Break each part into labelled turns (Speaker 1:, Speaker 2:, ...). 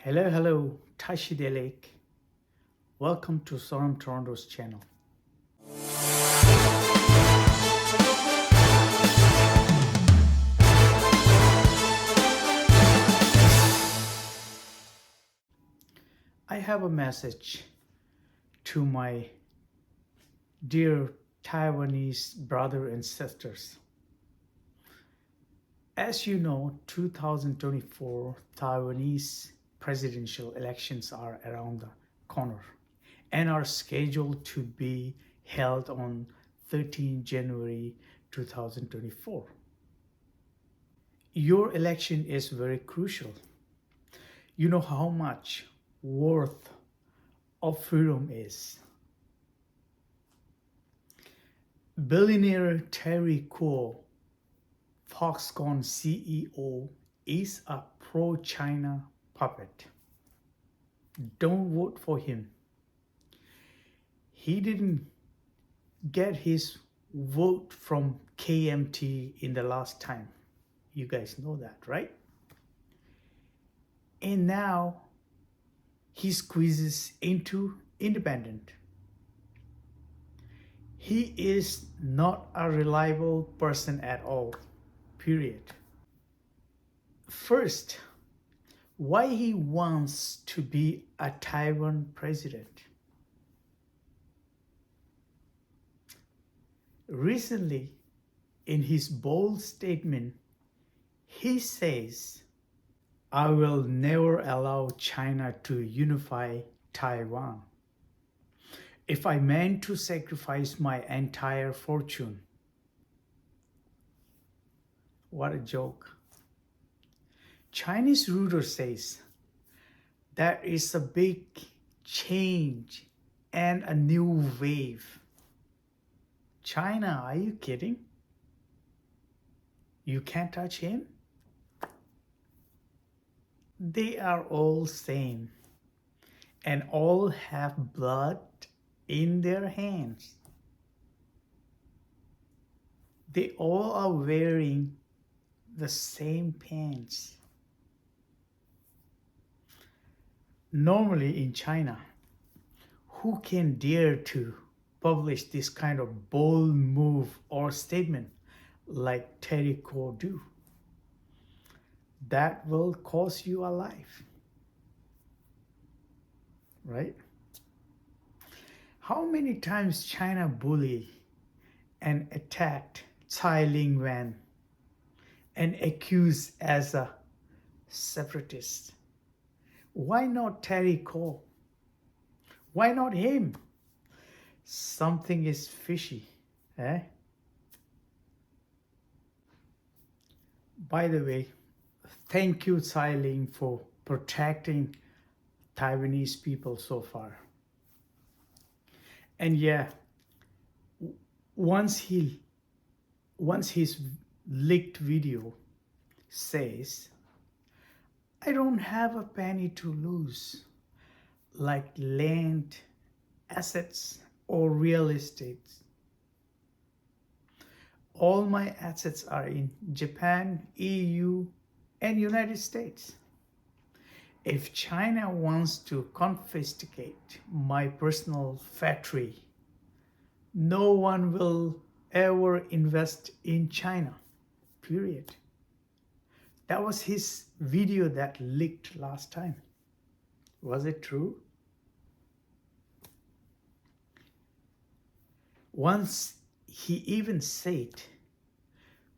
Speaker 1: Hello, Tashi Delek. Welcome to Sorum Toronto's channel. I have a message to my dear Taiwanese brother and sisters. As you know, 2024 Taiwanese presidential elections are around the corner and are scheduled to be held on 13 January 2024. Your election is very crucial. You know how much worth of freedom is. Billionaire Terry Kuo, Foxconn CEO, is a pro-China puppet. Don't vote for him. He didn't get his vote from KMT in the last time. You guys know that, right? And now he squeezes into independent. He is not a reliable person at all, period. First, why he wants to be a Taiwan president. Recently, in his bold statement, he says, I will never allow China to unify Taiwan. If I meant to sacrifice my entire fortune. What a joke. Chinese ruler says there is a big change and a new wave. China, are you kidding? You can't touch him? They are all same and all have blood in their hands. They all are wearing the same pants. Normally in China, who can dare to publish this kind of bold move or statement like Terry Kuo do? That will cost you a life, right? How many times China bullied and attacked Tsai Ing-wen and accused as a separatist? Why not Terry Kuo? Why not him? Something is fishy, eh? By the way, thank you, Tsai Ing, for protecting Taiwanese people so far. And yeah, once his leaked video says, I don't have a penny to lose, like land, assets, or real estate. All my assets are in Japan, EU, and United States. If China wants to confiscate my personal factory, no one will ever invest in China, period. That was his video that leaked last time. Was it true? Once he even said,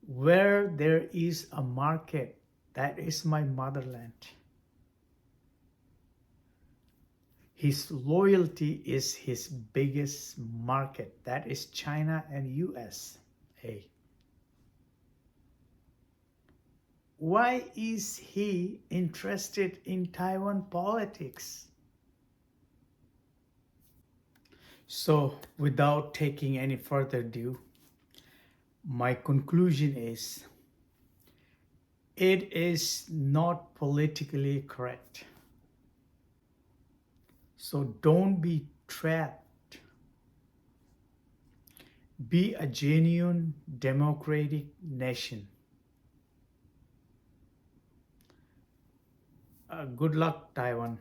Speaker 1: where there is a market, that is my motherland. His loyalty is his biggest market. That is China and US. Hey. Why is he interested in Taiwan politics? So, without taking any further ado, my conclusion is, it is not politically correct. So don't be trapped. Be a genuine democratic nation. Good luck, Taiwan.